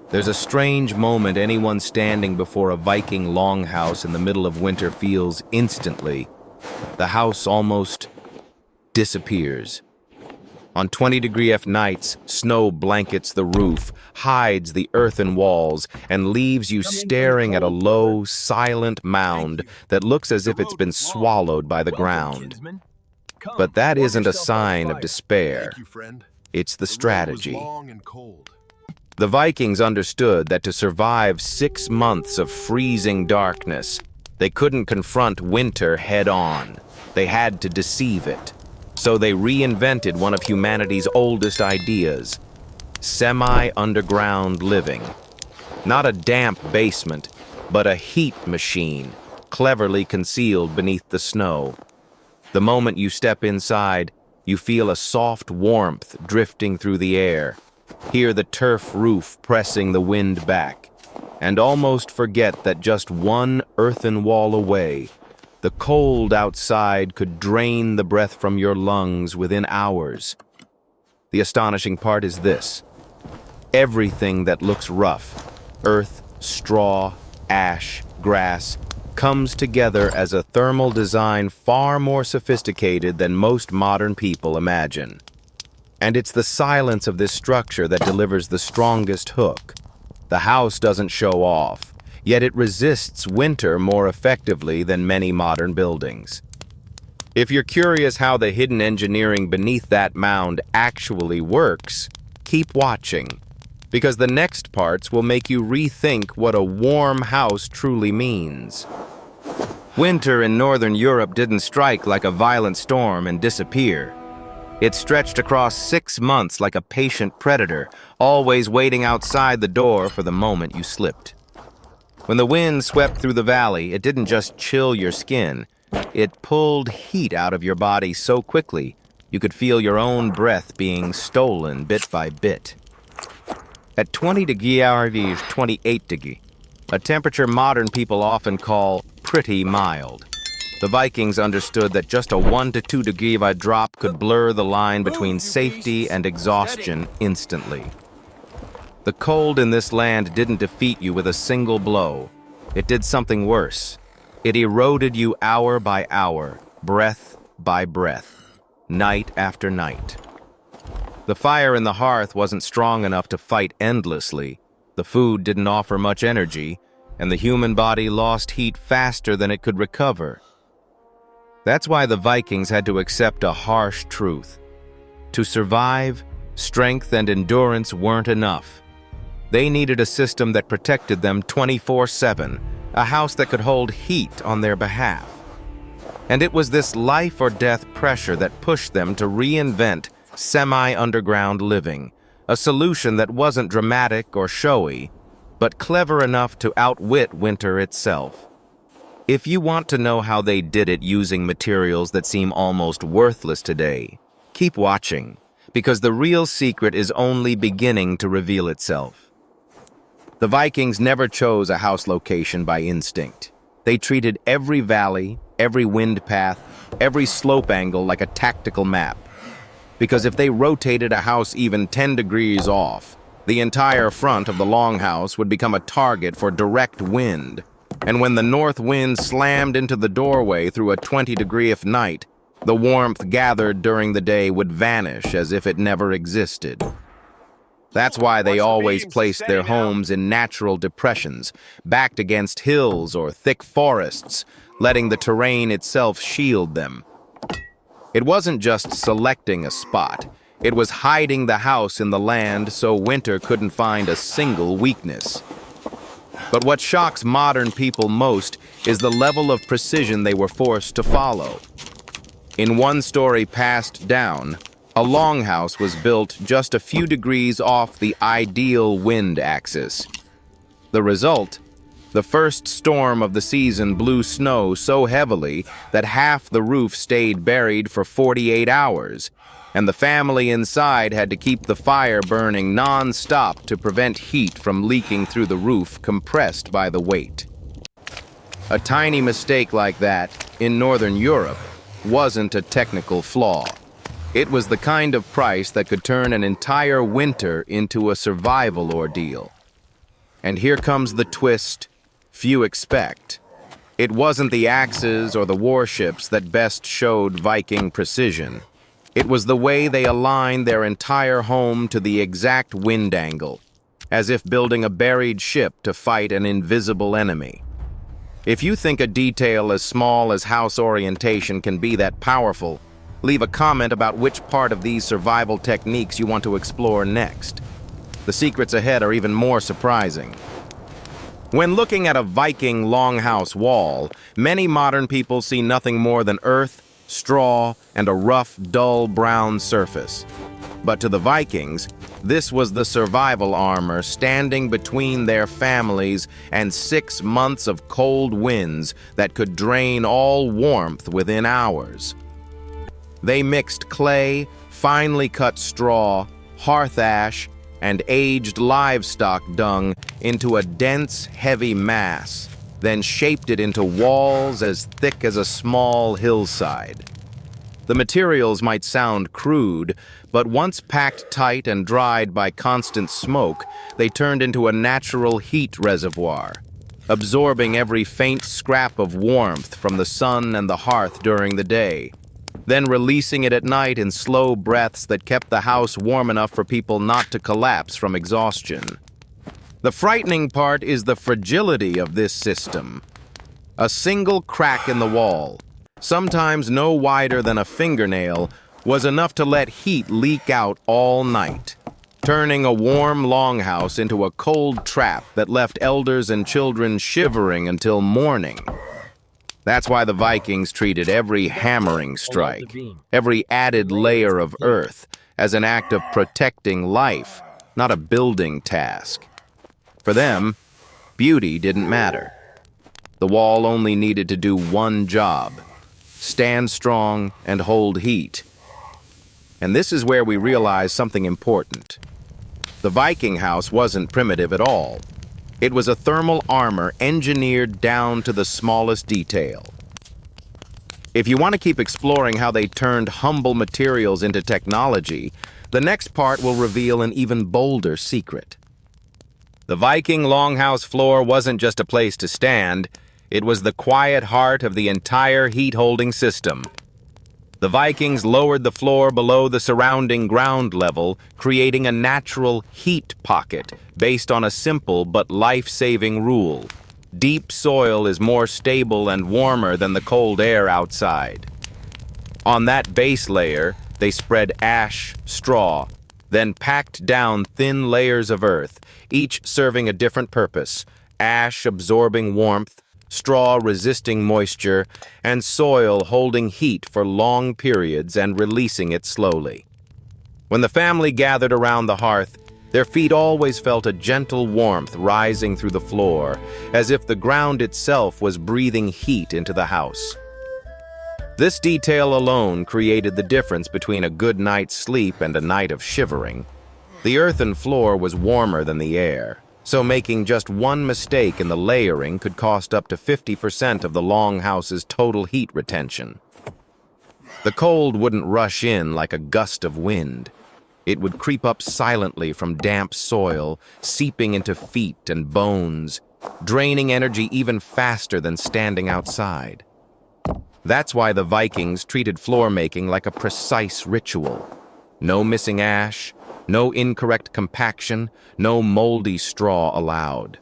There's a strange moment anyone standing before a Viking longhouse in the middle of winter feels instantly. The house almost disappears. On 20-degree F nights, snow blankets the roof, hides the earthen walls, and leaves you staring at a low, silent mound that looks as if it's been swallowed by the ground. But that isn't a sign of despair. It's the strategy. The Vikings understood that to survive 6 months of freezing darkness, they couldn't confront winter head-on. They had to deceive it. So they reinvented one of humanity's oldest ideas: semi-underground living. Not a damp basement, but a heat machine, cleverly concealed beneath the snow. The moment you step inside, you feel a soft warmth drifting through the air, hear the turf roof pressing the wind back, and almost forget that just one earthen wall away, the cold outside could drain the breath from your lungs within hours. The astonishing part is this: everything that looks rough, earth, straw, ash, grass, comes together as a thermal design far more sophisticated than most modern people imagine. And it's the silence of this structure that delivers the strongest hook. The house doesn't show off, yet it resists winter more effectively than many modern buildings. If you're curious how the hidden engineering beneath that mound actually works, keep watching, because the next parts will make you rethink what a warm house truly means. Winter in Northern Europe didn't strike like a violent storm and disappear. It stretched across 6 months like a patient predator, always waiting outside the door for the moment you slipped. When the wind swept through the valley, it didn't just chill your skin. It pulled heat out of your body so quickly, you could feel your own breath being stolen bit by bit. At 20 degrees, 28 degrees, a temperature modern people often call pretty mild, the Vikings understood that just a 1 to 2 degree drop could blur the line between safety and exhaustion instantly. The cold in this land didn't defeat you with a single blow. It did something worse. It eroded you hour by hour, breath by breath, night after night. The fire in the hearth wasn't strong enough to fight endlessly. The food didn't offer much energy, and the human body lost heat faster than it could recover. That's why the Vikings had to accept a harsh truth. To survive, strength and endurance weren't enough. They needed a system that protected them 24/7, a house that could hold heat on their behalf. And it was this life or death pressure that pushed them to reinvent semi-underground living, a solution that wasn't dramatic or showy, but clever enough to outwit winter itself. If you want to know how they did it using materials that seem almost worthless today, keep watching, because the real secret is only beginning to reveal itself. The Vikings never chose a house location by instinct. They treated every valley, every wind path, every slope angle like a tactical map. Because if they rotated a house even 10 degrees off, the entire front of the longhouse would become a target for direct wind. And when the north wind slammed into the doorway through a 20-degree night, the warmth gathered during the day would vanish as if it never existed. That's why they always placed their homes in natural depressions, backed against hills or thick forests, letting the terrain itself shield them. It wasn't just selecting a spot. It was hiding the house in the land so winter couldn't find a single weakness. But what shocks modern people most is the level of precision they were forced to follow. In one story passed down, a longhouse was built just a few degrees off the ideal wind axis. The result? The first storm of the season blew snow so heavily that half the roof stayed buried for 48 hours, and the family inside had to keep the fire burning non-stop to prevent heat from leaking through the roof compressed by the weight. A tiny mistake like that, in Northern Europe, wasn't a technical flaw. It was the kind of price that could turn an entire winter into a survival ordeal. And here comes the twist few expect. It wasn't the axes or the warships that best showed Viking precision. It was the way they aligned their entire home to the exact wind angle, as if building a buried ship to fight an invisible enemy. If you think a detail as small as house orientation can be that powerful, leave a comment about which part of these survival techniques you want to explore next. The secrets ahead are even more surprising. When looking at a Viking longhouse wall, many modern people see nothing more than earth, straw, and a rough, dull brown surface. But to the Vikings, this was the survival armor standing between their families and 6 months of cold winds that could drain all warmth within hours. They mixed clay, finely cut straw, hearth ash, and aged livestock dung into a dense, heavy mass, then shaped it into walls as thick as a small hillside. The materials might sound crude, but once packed tight and dried by constant smoke, they turned into a natural heat reservoir, absorbing every faint scrap of warmth from the sun and the hearth during the day, then releasing it at night in slow breaths that kept the house warm enough for people not to collapse from exhaustion. The frightening part is the fragility of this system. A single crack in the wall, sometimes no wider than a fingernail, was enough to let heat leak out all night, turning a warm longhouse into a cold trap that left elders and children shivering until morning. That's why the Vikings treated every hammering strike, every added layer of earth, as an act of protecting life, not a building task. For them, beauty didn't matter. The wall only needed to do one job: stand strong and hold heat. And this is where we realize something important. The Viking house wasn't primitive at all. It was a thermal armor engineered down to the smallest detail. If you want to keep exploring how they turned humble materials into technology, the next part will reveal an even bolder secret. The Viking longhouse floor wasn't just a place to stand, it was the quiet heart of the entire heat-holding system. The Vikings lowered the floor below the surrounding ground level, creating a natural heat pocket based on a simple but life-saving rule. Deep soil is more stable and warmer than the cold air outside. On that base layer, they spread ash, straw, then packed down thin layers of earth, each serving a different purpose: ash absorbing warmth, straw resisting moisture, and soil holding heat for long periods and releasing it slowly. When the family gathered around the hearth, their feet always felt a gentle warmth rising through the floor, as if the ground itself was breathing heat into the house. This detail alone created the difference between a good night's sleep and a night of shivering. The earthen floor was warmer than the air, so making just one mistake in the layering could cost up to 50% of the longhouse's total heat retention. The cold wouldn't rush in like a gust of wind. It would creep up silently from damp soil, seeping into feet and bones, draining energy even faster than standing outside. That's why the Vikings treated floor making like a precise ritual. No missing ash, no incorrect compaction, no moldy straw allowed.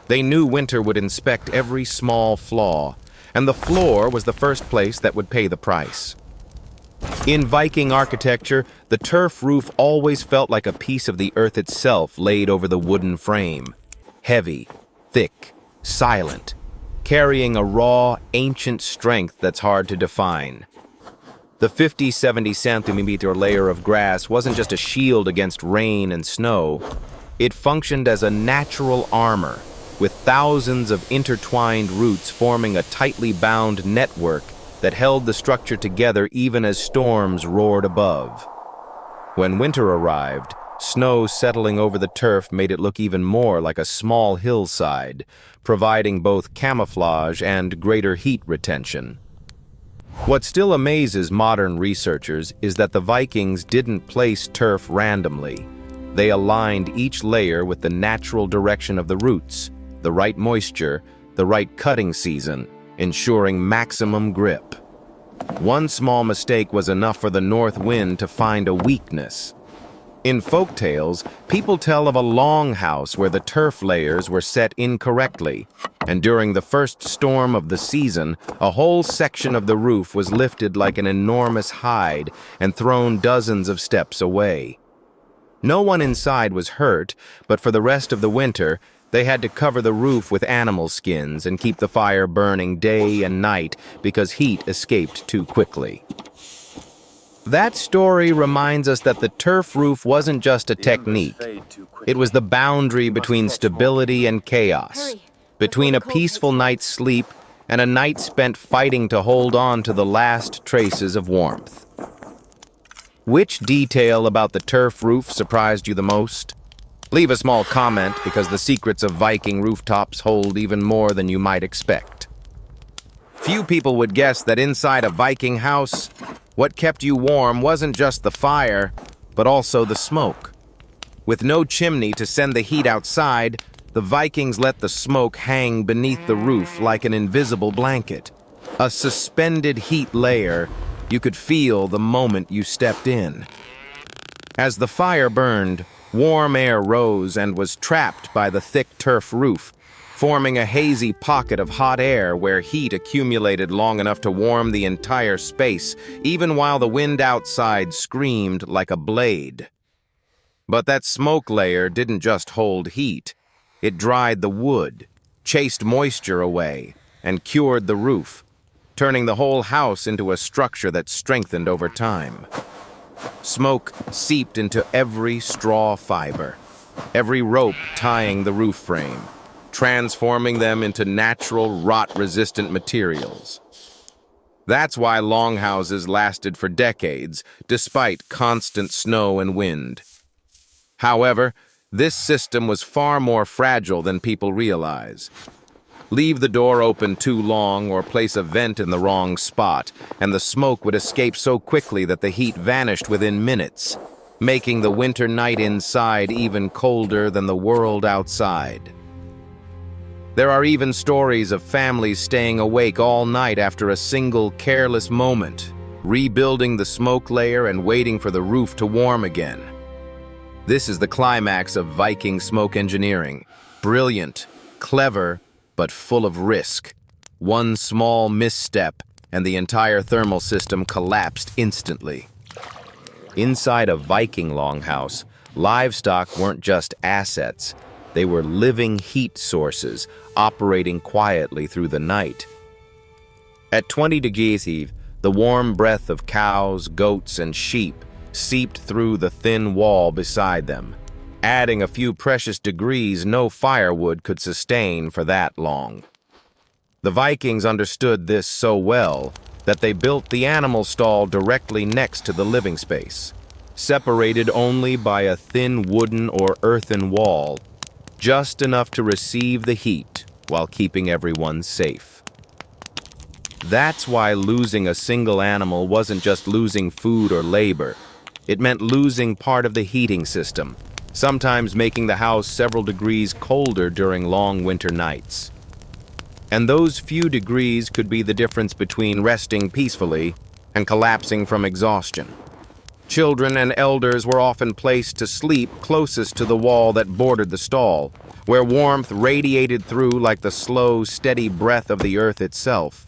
They knew winter would inspect every small flaw, and the floor was the first place that would pay the price. In Viking architecture, the turf roof always felt like a piece of the earth itself laid over the wooden frame. Heavy, thick, silent, carrying a raw, ancient strength that's hard to define. The 50-70 centimeter layer of grass wasn't just a shield against rain and snow. It functioned as a natural armor, with thousands of intertwined roots forming a tightly bound network that held the structure together even as storms roared above. When winter arrived, snow settling over the turf made it look even more like a small hillside, providing both camouflage and greater heat retention. What still amazes modern researchers is that the Vikings didn't place turf randomly. They aligned each layer with the natural direction of the roots, the right moisture, the right cutting season, ensuring maximum grip. One small mistake was enough for the north wind to find a weakness. In folktales, people tell of a longhouse where the turf layers were set incorrectly, and during the first storm of the season, a whole section of the roof was lifted like an enormous hide and thrown dozens of steps away. No one inside was hurt, but for the rest of the winter, they had to cover the roof with animal skins and keep the fire burning day and night because heat escaped too quickly. That story reminds us that the turf roof wasn't just a technique. It was the boundary between stability and chaos, between a peaceful night's sleep and a night spent fighting to hold on to the last traces of warmth. Which detail about the turf roof surprised you the most? Leave a small comment because the secrets of Viking rooftops hold even more than you might expect. Few people would guess that inside a Viking house, what kept you warm wasn't just the fire, but also the smoke. With no chimney to send the heat outside, the Vikings let the smoke hang beneath the roof like an invisible blanket. A suspended heat layer you could feel the moment you stepped in. As the fire burned, warm air rose and was trapped by the thick turf roof, forming a hazy pocket of hot air where heat accumulated long enough to warm the entire space, even while the wind outside screamed like a blade. But that smoke layer didn't just hold heat. It dried the wood, chased moisture away, and cured the roof, turning the whole house into a structure that strengthened over time. Smoke seeped into every straw fiber, every rope tying the roof frame, transforming them into natural, rot-resistant materials. That's why longhouses lasted for decades, despite constant snow and wind. However, this system was far more fragile than people realize. Leave the door open too long or place a vent in the wrong spot, and the smoke would escape so quickly that the heat vanished within minutes, making the winter night inside even colder than the world outside. There are even stories of families staying awake all night after a single careless moment, rebuilding the smoke layer and waiting for the roof to warm again. This is the climax of Viking smoke engineering. Brilliant, clever, but full of risk. One small misstep, and the entire thermal system collapsed instantly. Inside a Viking longhouse, livestock weren't just assets. They were living heat sources, operating quietly through the night. At 20 degrees, the warm breath of cows, goats, and sheep seeped through the thin wall beside them. Adding a few precious degrees no firewood could sustain for that long. The Vikings understood this so well that they built the animal stall directly next to the living space, separated only by a thin wooden or earthen wall, just enough to receive the heat while keeping everyone safe. That's why losing a single animal wasn't just losing food or labor. It meant losing part of the heating system, sometimes making the house several degrees colder during long winter nights. And those few degrees could be the difference between resting peacefully and collapsing from exhaustion. Children and elders were often placed to sleep closest to the wall that bordered the stall, where warmth radiated through like the slow, steady breath of the earth itself.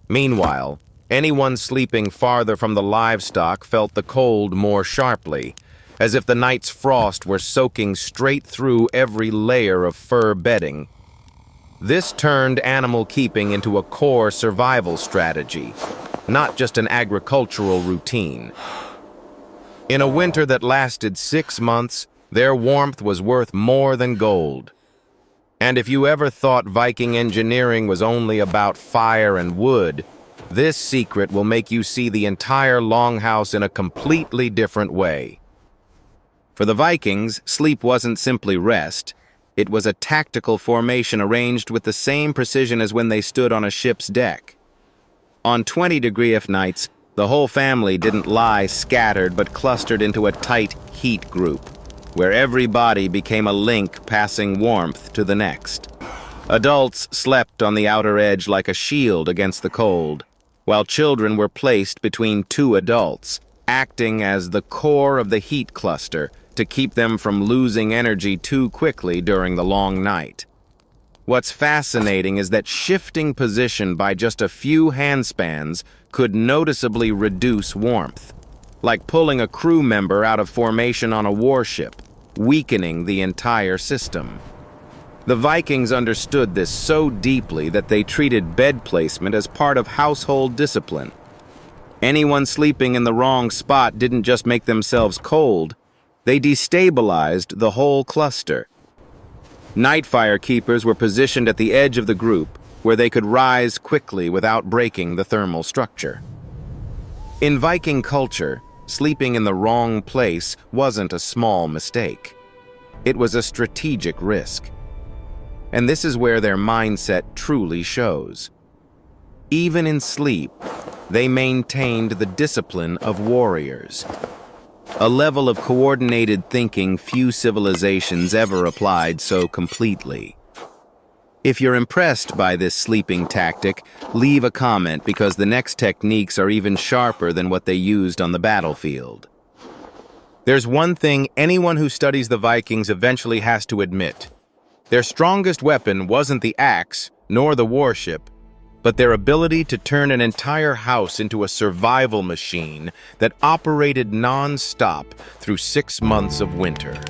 Meanwhile, anyone sleeping farther from the livestock felt the cold more sharply, as if the night's frost were soaking straight through every layer of fur bedding. This turned animal keeping into a core survival strategy, not just an agricultural routine. In a winter that lasted 6 months, their warmth was worth more than gold. And if you ever thought Viking engineering was only about fire and wood, this secret will make you see the entire longhouse in a completely different way. For the Vikings, sleep wasn't simply rest. It was a tactical formation arranged with the same precision as when they stood on a ship's deck. On 20-degree nights, the whole family didn't lie scattered but clustered into a tight heat group. where every body became a link passing warmth to the next. Adults slept on the outer edge like a shield against the cold, while children were placed between two adults, acting as the core of the heat cluster to keep them from losing energy too quickly during the long night. What's fascinating is that shifting position by just a few handspans could noticeably reduce warmth, like pulling a crew member out of formation on a warship, weakening the entire system. The Vikings understood this so deeply that they treated bed placement as part of household discipline. Anyone sleeping in the wrong spot didn't just make themselves cold, they destabilized the whole cluster. Night fire keepers were positioned at the edge of the group, where they could rise quickly without breaking the thermal structure. In Viking culture, sleeping in the wrong place wasn't a small mistake. It was a strategic risk. And this is where their mindset truly shows. Even in sleep, they maintained the discipline of warriors, a level of coordinated thinking few civilizations ever applied so completely. If you're impressed by this sleeping tactic, leave a comment because the next techniques are even sharper than what they used on the battlefield. There's one thing anyone who studies the Vikings eventually has to admit. Their strongest weapon wasn't the axe, nor the warship, but their ability to turn an entire house into a survival machine that operated non-stop through 6 months of winter.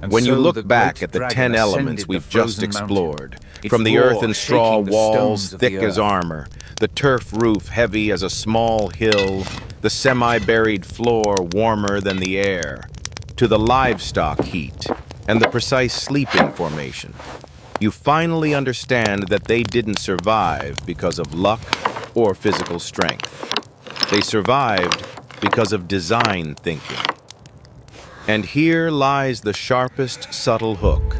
When you look back at the 10 elements we've just explored, from the earth and straw walls thick as armor, the turf roof heavy as a small hill, the semi-buried floor warmer than the air, to the livestock heat and the precise sleeping formation, you finally understand that they didn't survive because of luck or physical strength. They survived because of design thinking. And here lies the sharpest subtle hook.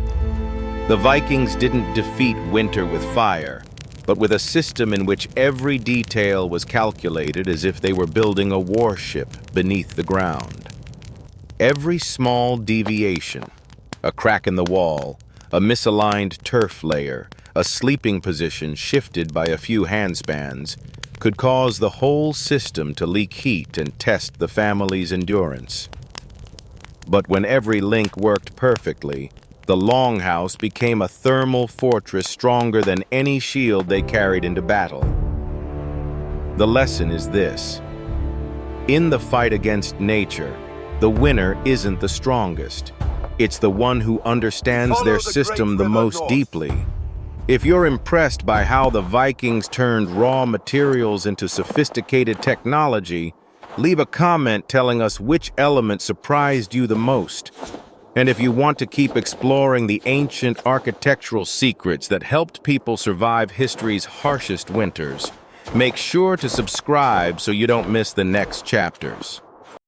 The Vikings didn't defeat winter with fire, but with a system in which every detail was calculated as if they were building a warship beneath the ground. Every small deviation, a crack in the wall, a misaligned turf layer, a sleeping position shifted by a few handspans, could cause the whole system to leak heat and test the family's endurance. But when every link worked perfectly, the longhouse became a thermal fortress stronger than any shield they carried into battle. The lesson is this: in the fight against nature, the winner isn't the strongest. It's the one who understands their system the most deeply. If you're impressed by how the Vikings turned raw materials into sophisticated technology, leave a comment telling us which element surprised you the most. And if you want to keep exploring the ancient architectural secrets that helped people survive history's harshest winters, make sure to subscribe so you don't miss the next chapters.